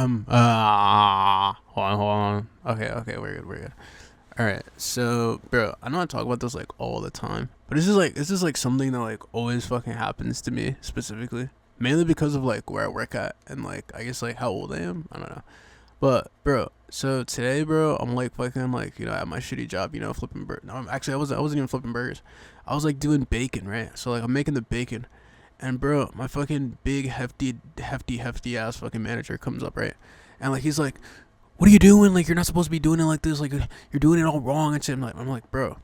Hold on. Okay, we're good. All right, so bro, I know I talk about this like all the time, but this is like something that like always fucking happens to me specifically, mainly because of like where I work at and like I guess like how old I am. I don't know, but bro, so today, bro, I'm like fucking like at my shitty job, flipping burgers. No, actually, I wasn't even flipping burgers. I was like doing bacon, right? So like I'm making the bacon, and bro, my fucking big hefty ass fucking manager comes up, right? And like he's like, "What are you doing? Like you're not supposed to be doing it like this. Like you're doing it all wrong and shit." I'm like, bro.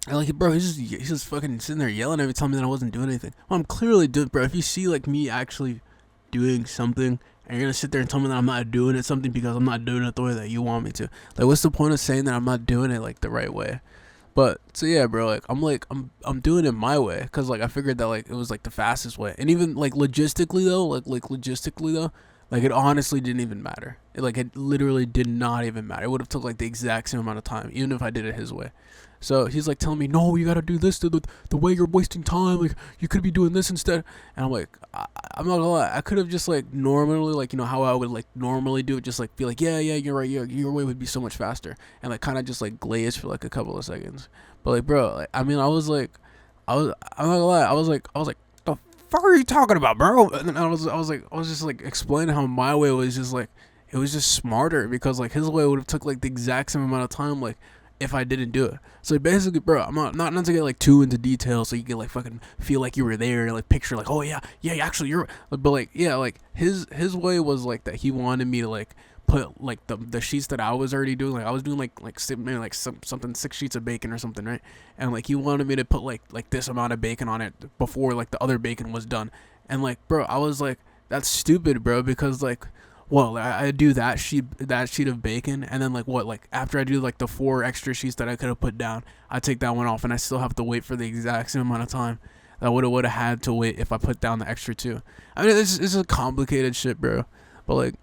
And like, bro, he's just fucking sitting there yelling at me, telling me that I wasn't doing anything. Well, I'm clearly doing, bro. If you see like me actually doing something, and you're gonna sit there and tell me that I'm not doing it something because I'm not doing it the way that you want me to. Like, what's the point of saying that I'm not doing it like the right way? But so yeah, bro. Like I'm doing it my way because like I figured that like it was like the fastest way, and even like logistically though, like it honestly didn't even matter. It literally did not even matter. It would have took like the exact same amount of time, even if I did it his way. So he's like telling me, no, you gotta do this the way you're wasting time. Like you could be doing this instead. And I'm like, I'm not gonna lie. I could have just like normally like how I would like normally do it, just like be like, yeah, you're right. Your way would be so much faster, and like kind of just like glaze for like a couple of seconds. But like, bro, like I mean, I'm not gonna lie. I was like, the fuck are you talking about, bro? And then I was just like explaining how my way was just like it was just smarter because like his way would have took like the exact same amount of time like if I didn't do it. So basically, bro, I'm not to get like too into detail, so you can like fucking feel like you were there, like picture like, oh yeah, actually you're, but like yeah, like his way was like that he wanted me to like put like the sheets that I was already doing, like I was doing maybe like something 6 sheets of bacon or something, right? And like he wanted me to put like this amount of bacon on it before like the other bacon was done, and like bro, I was like that's stupid, bro, because like well, I do that sheet of bacon, and then like what, like after I do like the 4 extra sheets that I could have put down, I take that one off, and I still have to wait for the exact same amount of time that would have had to wait if I put down the extra two. I mean, this is a complicated shit, bro. But like,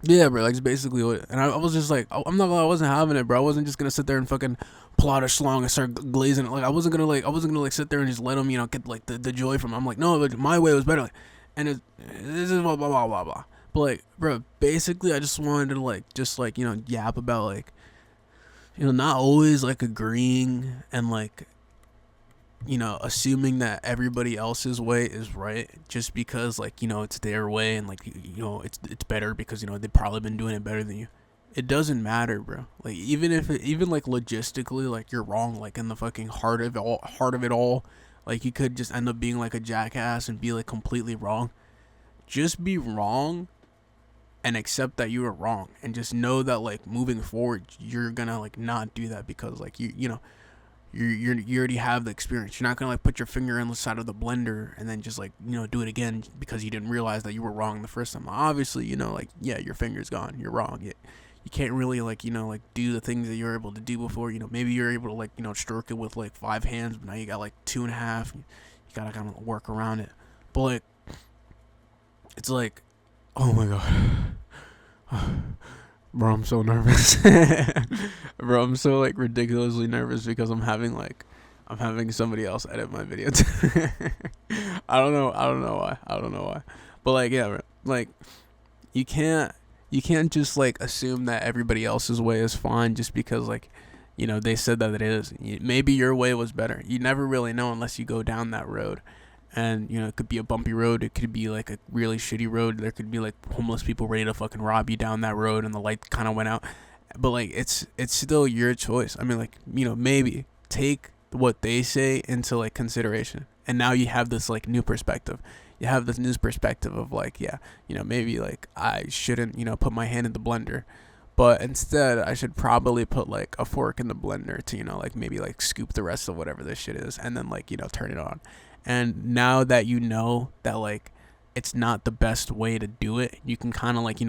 yeah, bro, like it's basically what. And I was just like, I'm not gonna, I wasn't having it, bro. I wasn't just gonna sit there and fucking plot a schlong and start glazing it. Like I wasn't gonna like sit there and just let them, get like the joy from it. I'm like, no, like, my way was better. Like, and this is blah blah blah blah blah. But like, bro, basically, I just wanted to like, just like yap about like, not always like agreeing and like, assuming that everybody else's way is right just because like it's their way and like it's better because they've probably been doing it better than you. It doesn't matter, bro. Like even like logistically, like you're wrong, like in the fucking heart of it all, like you could just end up being like a jackass and be like completely wrong. Just be wrong and accept that you were wrong and just know that like moving forward you're gonna like not do that because like you already have the experience. You're not gonna like put your finger in the side of the blender and then just like do it again because you didn't realize that you were wrong the first time. Obviously, like yeah, your finger's gone. You're wrong. You can't really like like do the things that you're able to do before. Maybe you're able to like stroke it with like 5 hands, but now you got like 2.5. You gotta kind of work around it. But like it's like, oh my god. Bro, I'm so nervous. Bro, I'm so like ridiculously nervous because I'm having somebody else edit my video. I don't know why. But like yeah, bro, like you can't just like assume that everybody else's way is fine just because like they said that it is. Maybe your way was better. You never really know unless you go down that road. And it could be a bumpy road, it could be like a really shitty road, there could be like homeless people ready to fucking rob you down that road and the light kind of went out. But like it's still your choice. I mean, like maybe take what they say into like consideration, and now you have this like new perspective. You have this new perspective of like, yeah, maybe like I shouldn't put my hand in the blender, but instead I should probably put like a fork in the blender to like maybe like scoop the rest of whatever this shit is, and then like turn it on. And now that you know that like it's not the best way to do it, you can kind of like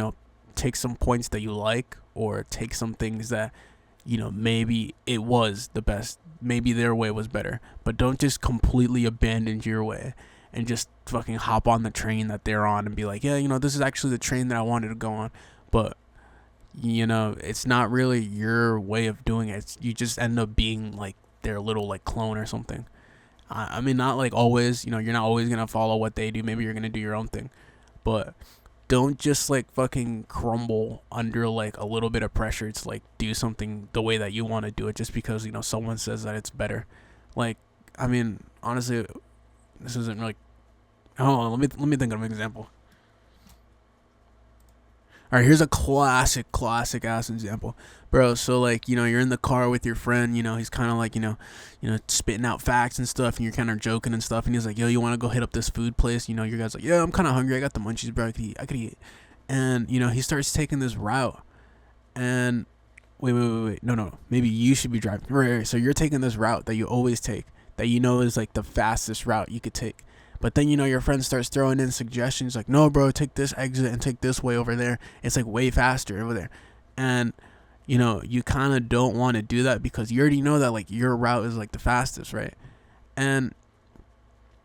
take some points that you like, or take some things that maybe it was the best, maybe their way was better, but don't just completely abandon your way and just fucking hop on the train that they're on and be like, yeah, this is actually the train that I wanted to go on. But it's not really your way of doing it. You just end up being like their little like clone or something. I mean, not like always, you're not always going to follow what they do. Maybe you're going to do your own thing. But don't just like fucking crumble under like a little bit of pressure to like do something the way that you want to do it just because, you know, someone says that it's better. Like, I mean, honestly, this isn't really. Hold on, let me think of an example. All right, here's a classic ass example, bro. So like, you know, you're in the car with your friend. You know, he's kind of like, spitting out facts and stuff, and you're kind of joking and stuff. And he's like, "Yo, you want to go hit up this food place?" You know, your guy's like, "Yeah, I'm kind of hungry. I got the munchies, bro. I could eat." And you know, he starts taking this route, and wait, no, maybe you should be driving. Right. So you're taking this route that you always take, that you know is like the fastest route you could take. But then, you know, your friend starts throwing in suggestions like, no, bro, take this exit and take this way over there. It's like way faster over there. And, you know, you kind of don't want to do that because you already know that like your route is like the fastest, right? And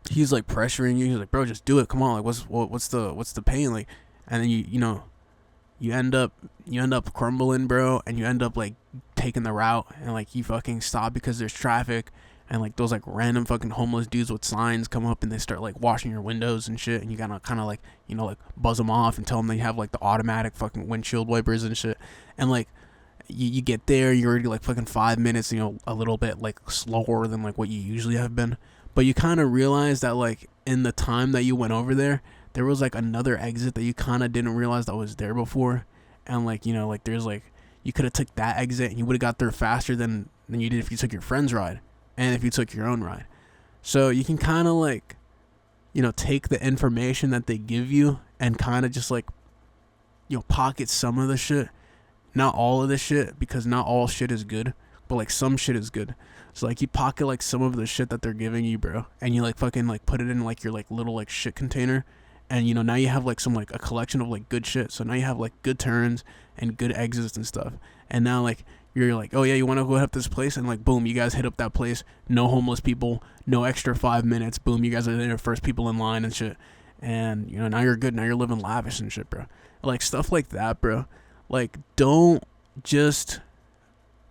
he's like pressuring you. He's like, bro, just do it. Come on. Like, what's the pain? Like, and then you end up crumbling, bro, and you end up like taking the route and like you fucking stop because there's traffic. And like those like random fucking homeless dudes with signs come up and they start like washing your windows and shit, and you gotta kind of like, you know, like buzz them off and tell them they have like the automatic fucking windshield wipers and shit. And like you get there, you're already like fucking 5 minutes, you know, a little bit like slower than like what you usually have been. But you kind of realize that like in the time that you went over there was like another exit that you kind of didn't realize that was there before. And like, you know, like there's like you could have took that exit and you would have got there faster than you did if you took your friend's ride. And if you took your own ride. So you can kind of like, you know, take the information that they give you and kind of just like, you know, pocket some of the shit. Not all of the shit, because not all shit is good, but like some shit is good. So like you pocket like some of the shit that they're giving you, bro. And you like fucking like put it in like your like little like shit container. And you know, now you have like some like a collection of like good shit. So now you have like good turns and good exits and stuff. And now like you're like, oh yeah, you want to go hit up this place, and like boom, you guys hit up that place. No homeless people, no extra 5 minutes. Boom, you guys are the first people in line and shit. And you know, now you're good. Now you're living lavish and shit, bro. Like stuff like that, bro. Like don't just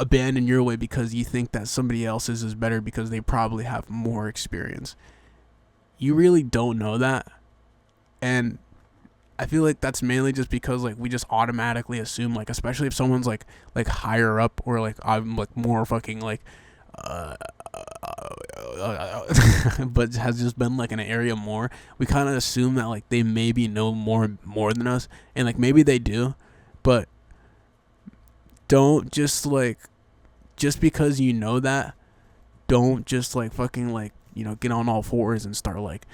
abandon your way because you think that somebody else's is better because they probably have more experience. You really don't know that. And I feel like that's mainly just because like we just automatically assume, like, especially if someone's like higher up, or like I'm like more fucking like but has just been like in an area more, we kind of assume that like they maybe know more than us, and like maybe they do. But don't just like, just because you know that, don't just like fucking like, you know, get on all fours and start like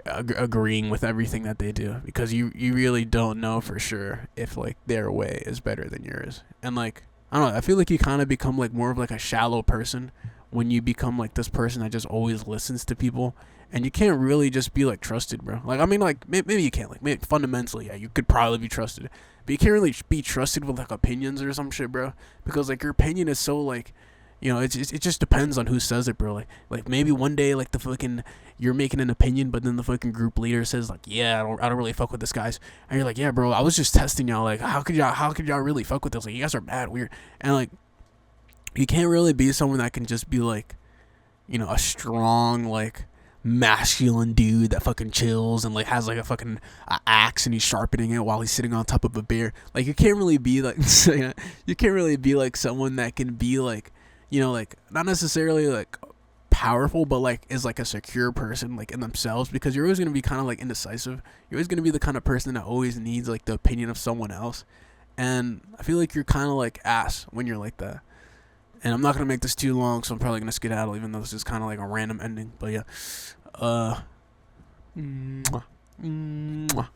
agreeing with everything that they do, because you really don't know for sure if like their way is better than yours. And like, I don't know, I feel like you kind of become like more of like a shallow person when you become like this person that just always listens to people, and you can't really just be like trusted, bro. Like, I mean, like maybe you can't, like maybe fundamentally, yeah, you could probably be trusted, but you can't really be trusted with like opinions or some shit, bro, because like your opinion is so like, you know, it just depends on who says it, bro. Like maybe one day, like the fucking, you're making an opinion, but then the fucking group leader says like, yeah, I don't really fuck with this guys, and you're like, yeah, bro, I was just testing y'all. Like, how could y'all really fuck with this? Like, you guys are mad weird, and like, you can't really be someone that can just be like, you know, a strong like masculine dude that fucking chills and like has like a fucking axe and he's sharpening it while he's sitting on top of a bear. Like, you can't really be like you can't really be like someone that can be like, you know, like not necessarily like powerful, but like is like a secure person like in themselves, because you're always going to be kind of like indecisive. You're always going to be the kind of person that always needs like the opinion of someone else. And I feel like you're kind of like ass when you're like that. And I'm not going to make this too long, so I'm probably going to skedaddle, even though this is kind of like a random ending. But yeah. Mwah. Mwah.